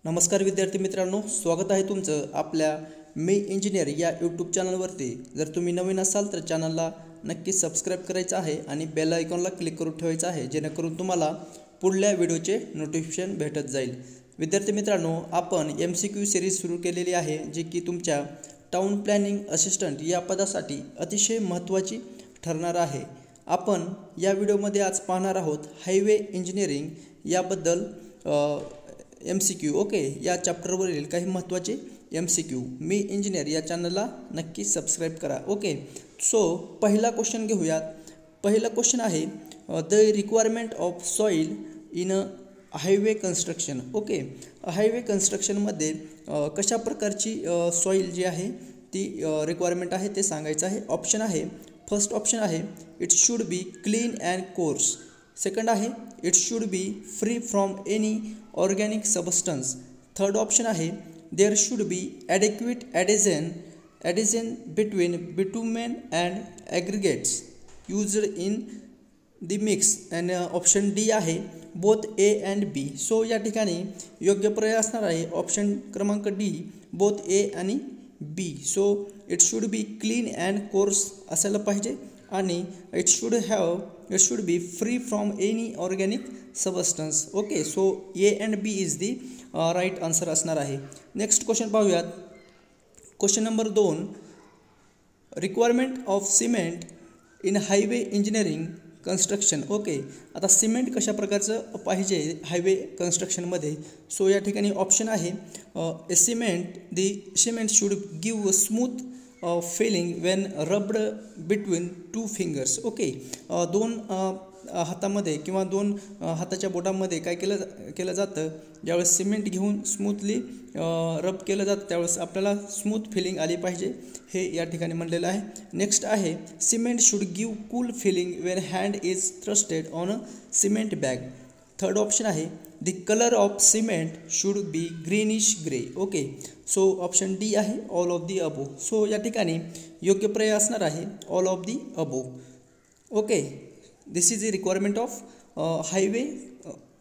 नमस्कार विद्यार्थी मित्रांनो, स्वागत आहे तुमचं आपल्या मी इंजिनियर या यूट्यूब चॅनलवरती। जर तुम्ही नवीन असाल तर चॅनलला नक्की सबस्क्राईब करायचं आहे आणि बेल आयकॉनला क्लिक करून ठेवायचं आहे, जेणेकरून तुम्हाला पुढल्या व्हिडिओचे नोटिफिकेशन भेटत जाईल। विद्यार्थी मित्रांनो, आपण MCQ सिरीज सुरू केलेली आहे, जी की तुमच्या टाउन प्लॅनिंग असिस्टंट या पदासाठी अतिशय महत्त्वाची ठरणार आहे। आपण या व्हिडिओमध्ये आज पाहणार आहोत हायवे इंजिनिअरिंग याबद्दल MCQ। ओके, या चॅप्टरवरील काही महत्त्वाचे MCQ। मी इंजिनियर या चॅनलला नक्की सबस्क्राईब करा। ओके, सो पहिला क्वेश्चन घेऊयात। पहिला क्वेश्चन आहे the requirement of soil in highway construction. Okay, highway कन्स्ट्रक्शनमध्ये कशा प्रकारची सॉइल जी आहे ती रिक्वायरमेंट आहे ते सांगायचं आहे। ऑप्शन आहे, फर्स्ट ऑप्शन आहे it should be clean and coarse. Second आहे it should be free from any organic substance. Third option आहे there should be adequate adhesion between bitumen and aggregates used in the mix. And option D आहे both A and B. So या ठिकाणी योग्य पर्याय असणार आहे option क्रमांक D, both A आणि B. So it should be clean and coarse असायला पाहिजे आणि it should be free from any organic substance. Okay, so A and B is the right answer असणार आहे। नेक्स्ट क्वेश्चन पाहूयात। Question number 2, requirement of cement in highway engineering construction. Okay, आता cement कशा प्रकारचं पाहिजे हायवे कन्स्ट्रक्शनमध्ये। सो या ठिकाणी option आहे cement should give smooth feeling when rubbed between two fingers. Okay, दोन हातामध्ये किंवा दोन हाताच्या बोटामध्ये काय केलं जातं, ज्यावेळेस सिमेंट घेऊन स्मूथली रब केलं जातं त्यावेळेस आपल्याला स्मूथ फिलिंग आली पाहिजे, हे या ठिकाणी म्हणलेलं आहे। नेक्स्ट आहे cement should give cool feeling when hand is thrusted on a cement bag. Third option आहे the colour of cement should be greenish grey. Okay, so option D आहे all of the above. So या ठिकाणी योग्य पर्याय असणार आहे all of the above. Okay, this is the requirement of highway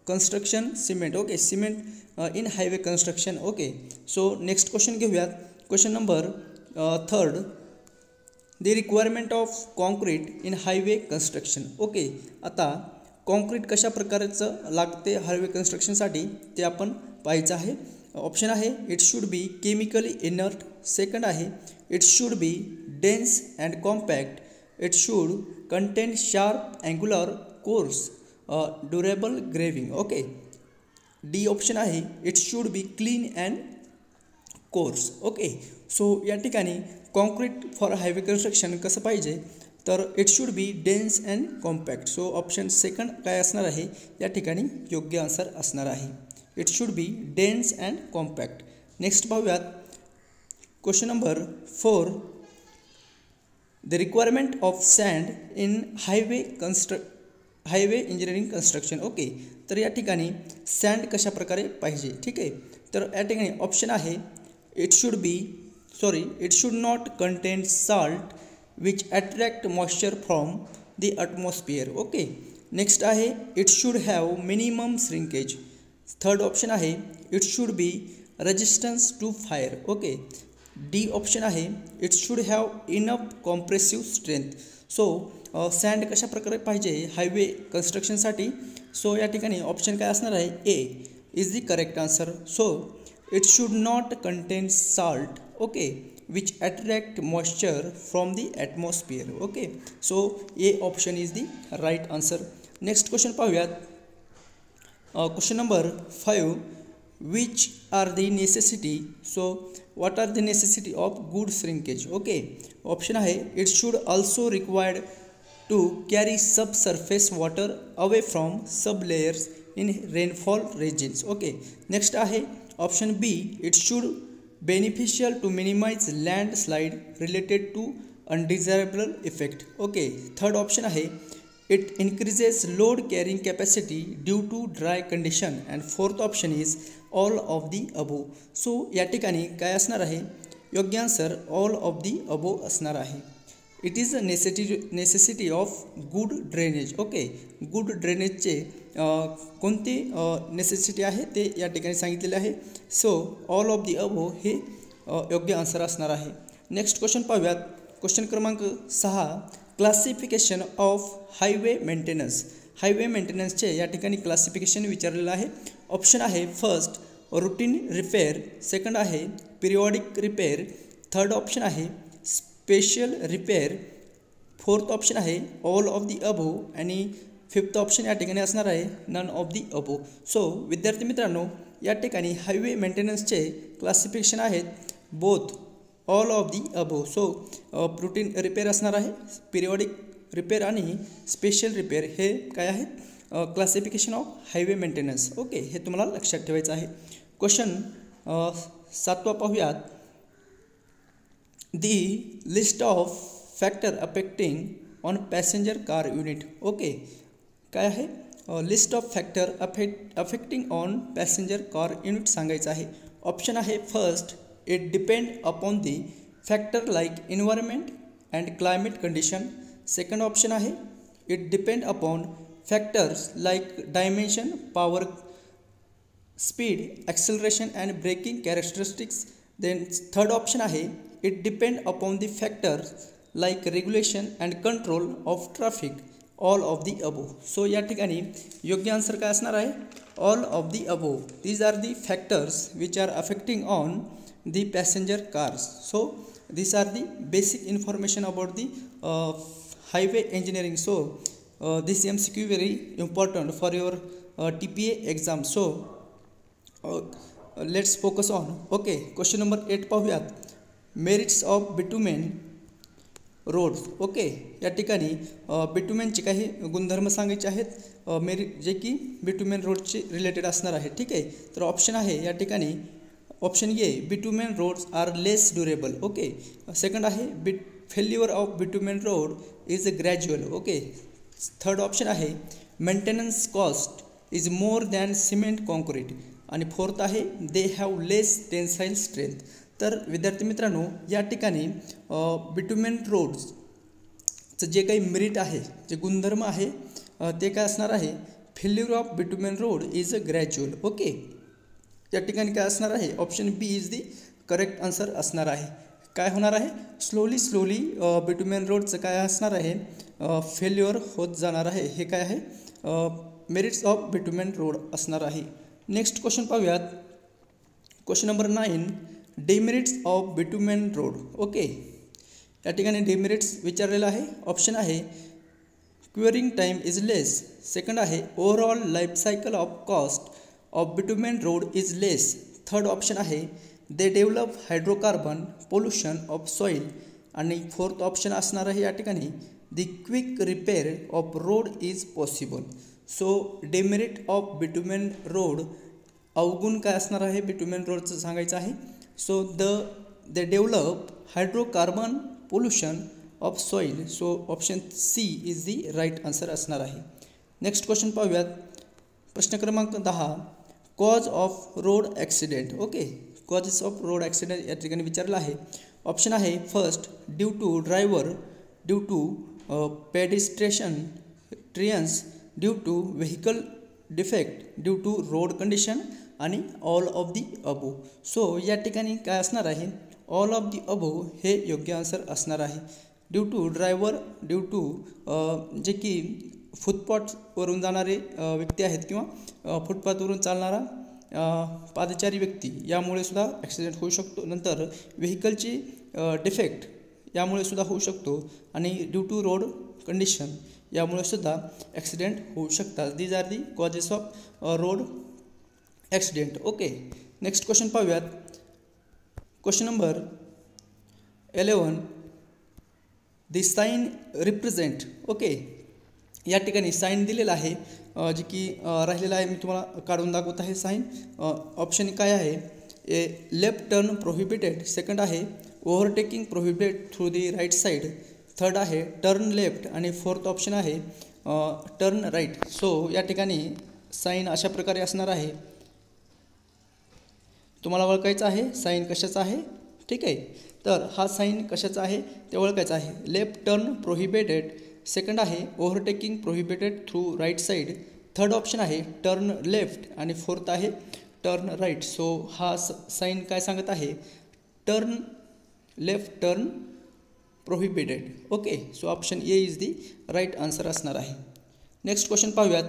construction cement. Okay, cement in highway construction. Okay, so next question घेऊयात। Question number 3, the requirement of concrete in highway construction. Okay, आता concrete कशा प्रकारचं लागते highway कन्स्ट्रक्शनसाठी ते आपण पाहायचं आहे। Option आहे it should be chemically inert. Second आहे it should be dense and compact. It should contain sharp angular coarse durable gravel. Okay, D option आहे it should be clean and coarse. Okay, so या ठिकाणी concrete for highway construction कसं पाहिजे तर it should be dense and compact. So option second काय असणार आहे या ठिकाणी योग्य आन्सर असणार आहे, it should be dense and compact. Next पाहूयात। Question number 4, the requirement of sand in highway engineering construction. Okay, तर या ठिकाणी सँड कशा प्रकारे पाहिजे, ठीक आहे। तर या ठिकाणी ऑप्शन आहे it should not content salt which attract moisture from the atmosphere. Okay, next आहे it should have minimum shrinkage. Third option आहे it should be resistance to fire. Okay, D option आहे it should have enough compressive strength. So sand कशा प्रकारे पाहिजे highway कन्स्ट्रक्शनसाठी। So या ठिकाणी option काय असणार आहे, A is the correct answer. So it should not contain salt. Okay, which attract moisture from the atmosphere. Okay, so A option is the right answer. Next question पाहूयात। Question number 5, which are the necessity? So what are the necessity of good shrinkage? Okay, option आहे it should also required to carry subsurface water away from sublayers in rainfall regions. Okay, next आहे option B, it should beneficial to minimize landslide related to undesirable effect. Okay, third option आहे it increases load carrying capacity due to dry condition. And fourth option is all of the above. So या ठिकाणी काय असणार आहे योग्य answer all of the above असणार आहे। It is a necessity of good drainage. Okay, good ड्रेनेजचे कोणती नेसेसिटी आहे ते या ठिकाणी सांगितलेले आहे. So all of the above हे योग्य आन्सर असणार आहे. नेक्स्ट क्वेश्चन पाहूयात. क्वेश्चन क्रमांक 6, classification of highway maintenance. Highway मेंटेनन्सचे या ठिकाणी क्लासिफिकेशन विचारलेलं आहे. ऑप्शन आहे फर्स्ट रूटीन रिपेअर, सेकंड आहे पिरियॉडिक रिपेअर, थर्ड ऑप्शन आहे स्पेशल रिपेअर, फोर्थ ऑप्शन आहे ऑल ऑफ दी अबो आणि फिफ्थ ऑप्शन या ठिकाणी असणार आहे none of the above. So विद्यार्थी मित्रांनो, या ठिकाणी हायवे मेंटेनन्सचे क्लासिफिकेशन आहेत both all of the above. So routine repair असणार आहे, पिरियॉडिक रिपेअर आणि स्पेशल रिपेअर हे काय आहेत classification of highway maintenance. Okay, हे तुम्हाला लक्षात ठेवायचं आहे. क्वेश्चन 7 पाहूयात. The list of factor affecting on passenger car unit. Okay, काय आहे list of factor affecting on passenger car unit सांगायचं आहे. ऑप्शन आहे first it depend upon the factor like environment and climate condition. Second option आहे it depend upon factors like dimension, power, speed, acceleration and braking characteristics. Then third option आहे it depend upon the factors like regulation and control of traffic, all of the above. So या ठिकाणी योग्य answer काय असणार आहे all of the above. These are the factors which are affecting on the passenger cars. So these are the basic information about the highway engineering. So this MCQ very important for your TPA exam. So let's focus on. Okay, question number 8 पाहूयात. Merits of bitumen roads. Okay, या ठिकाणी बिटुमेनचे काही गुणधर्म सांगायचे आहेत merit जे की bitumen रोडचे रिलेटेड असणार आहे. ठीक आहे, तर ऑप्शन आहे या ठिकाणी option A bitumen roads are less durable. Okay, second आहे failure of bitumen road is gradual. Okay, third option आहे maintenance cost is more than cement concrete आणि फोर्थ आहे they have less tensile strength. तर विद्यार्थी मित्रांनो, या ठिकाणी bitumen रोड्सचं जे काही मेरिट आहे, जे गुणधर्म आहे ते काय असणार आहे failure of bitumen road is gradual. Okay, या ठिकाणी काय असणार आहे option B is the correct answer असणार आहे. काय होणार आहे स्लोली बिटुमेन रोडचं काय असणार आहे फेल्युअर होत जाणार आहे. हे काय आहे मेरिट्स ऑफ बिटुमेन रोड असणार आहे. नेक्स्ट क्वेश्चन पाहूयात. Question number 9 demerits of bitumen road. Okay, या ठिकाणी डिमेरिट्स विचारलेलं आहे. ऑप्शन आहे curing time is less, second आहे overall life cycle of cost of bitumen road is less, third option आहे they develop hydrocarbon pollution of soil आणि fourth option असणार आहे या ठिकाणी the quick repair of road is possible. So demerit of bitumen road अवगुण काय असणार आहे बिटुमेन रोडचं सांगायचं आहे. So they develop hydrocarbon pollution of soil. So option C is the right answer असणार आहे. नेक्स्ट क्वेश्चन पाहूयात. प्रश्न क्रमांक 10 cause of road accident. Okay, causes of road accident या ठिकाणी विचारलं आहे. ऑप्शन आहे first due to driver, due to pedestrians, due to vehicle defect, due to road condition आणि all of the above. So या ठिकाणी काय असणार आहे ऑल ऑफ दी अबो हे योग्य आन्सर असणार आहे. Due to driver, due to जे की फुटपाथवरून जाणारे व्यक्ती आहेत किंवा फुटपाथवरून चालणारा पादचारी व्यक्ती यामुळे सुद्धा ॲक्सिडेंट होऊ शकतो. नंतर व्हेकलची डिफेक्ट यामुळे सुद्धा होऊ शकतो आणि ड्यू टू रोड कंडिशन यामुळे सुद्धा ॲक्सिडेंट होऊ शकतात. These are the causes of road accident. Okay, next question पाहूयात. क्वेश्चन नंबर 11 दी साईन रिप्रेझेंट. ओके, या ठिकाणी साईन दिलेला आहे जे की राहिलेला आहे मी तुम्हाला काढून दाखवत आहे साईन. ऑप्शन काय आहे A left turn prohibited, second आहे overtaking prohibited through the right side, third आहे टर्न लेफ्ट आणि फोर्थ ऑप्शन आहे टर्न राईट. सो या ठिकाणी साईन अशा प्रकारे असणार आहे. तुम्हाला ओळखायचं आहे साईन कशाचा आहे. ठीक आहे, तर हा साईन कशाचा आहे ते ओळखायचं आहे. लेफ्ट टर्न प्रोहिबिटेड, सेकंड आहे overtaking prohibited through right side, third option आहे टर्न लेफ्ट आणि फोर्थ आहे टर्न राईट. सो हा साईन काय सांगत आहे, turn left, turn prohibited. Okay, so option A is the right answer असणार आहे. नेक्स्ट क्वेश्चन पाहूयात.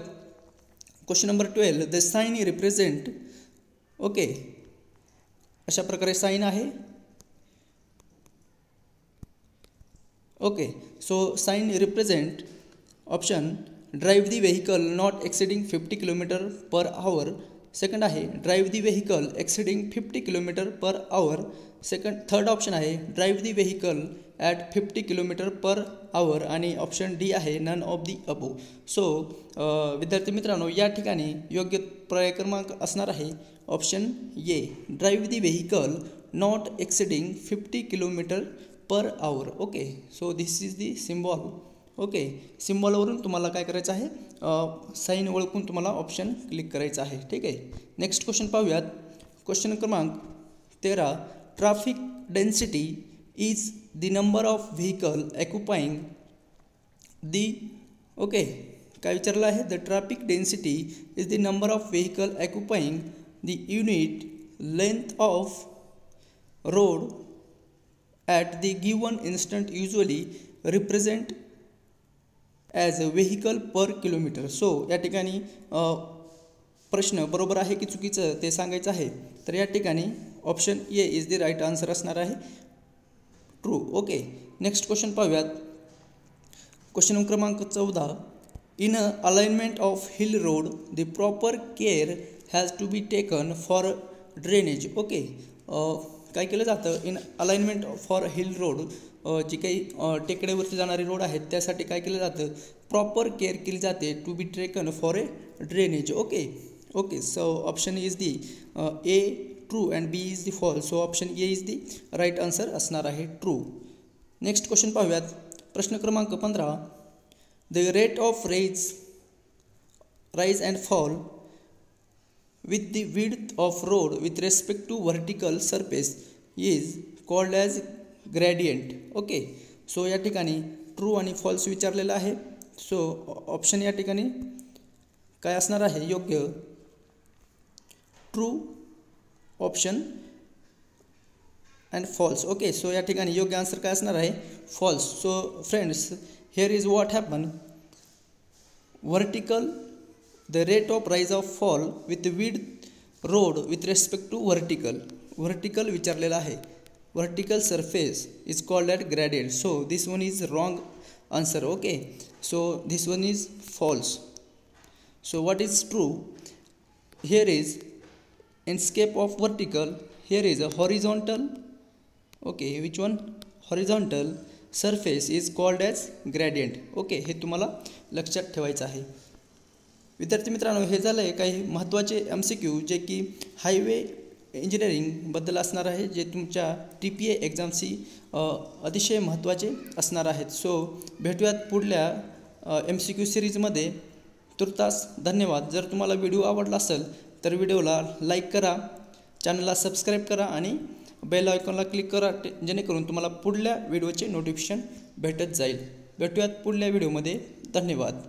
Question number 12. The sign represent. Okay, अशा प्रकारे साईन आहे. Okay, so sign represent option drive the vehicle not exceeding 50 km/h. Second आहे drive the vehicle exceeding 50 km/h. Third option आहे drive the vehicle at 50 km/h. आणि option D आहे none of the above. So विद्यार्थी मित्रांनो, या ठिकाणी योग्य पर्याय क्रमांक असणार आहे option A, drive the vehicle not exceeding 50 km/h. Okay, so this is the symbol. Okay, सिम्बॉलवरून तुम्हाला काय करायचं आहे, साईन ओळखून तुम्हाला ऑप्शन क्लिक करायचं आहे. ठीक आहे. नेक्स्ट क्वेश्चन पाहूयात. क्वेश्चन क्रमांक 13. Traffic density is the number of vehicle occupying the. Okay, काय विचारलं आहे, the traffic density is the number of vehicle occupying the unit length of road at the given instant usually represent as a vehicle per kilometre. So या ठिकाणी प्रश्न बरोबर आहे की चुकीचं ते सांगायचं आहे. तर या ठिकाणी option A is the right answer असणार आहे, ट्रू. ओके, नेक्स्ट क्वेश्चन पाहूयात. क्वेश्चन क्रमांक 14. In a alignment of hill road the proper care has to be taken for drainage. Okay, काय केलं जातं, in alignment for hill road, जी काही टेकड्यावरती जाणारे रोड आहेत त्यासाठी काय केलं जातं, प्रॉपर केअर केली जाते to be taken for a drainage. Okay okay, so option is the A true and B is the false. So option A is the right answer असणार आहे, ट्रू. नेक्स्ट क्वेश्चन पाहूयात. प्रश्न क्रमांक 15. The rate of rise and fall with the width of road with respect to vertical surface is called as gradient. Okay, so या ठिकाणी true आणि false विचारलेलं आहे. सो ऑप्शन या ठिकाणी काय असणार आहे, योग्य true option and false. Okay, so या ठिकाणी योग्य आन्सर काय असणार आहे, false. So friends, here is what happen. Vertical the rate of rise of fall with the width road with respect to vertical विचारलेला आहे. vertical surface is called as gradient. So this one is wrong answer. Okay, so this one is false. So what is true? Here is inscape of vertical, here is a horizontal. Okay, which one? Horizontal surface is called as gradient. Okay, हे तुम्हाला लक्षात ठेवायचं आहे. विद्यार्थी मित्रांनो, हे झालं आहे काही महत्त्वाचे MCQ जे की हायवे इंजिनिअरिंगबद्दल असणार आहे, जे तुमच्या TPA एक्झामशी अतिशय महत्त्वाचे असणार आहेत. सो भेटूयात पुढल्या MCQ सिरीजमध्ये. तुर्तास धन्यवाद. जर तुम्हाला व्हिडिओ आवडला असेल तर व्हिडिओला लाईक करा, चॅनलला सबस्क्राईब करा आणि बेल आयकॉनला क्लिक करा, जेणेकरून तुम्हाला पुढल्या व्हिडिओचे नोटिफिकेशन भेटत जाईल. भेटूयात पुढल्या व्हिडिओमध्ये. धन्यवाद.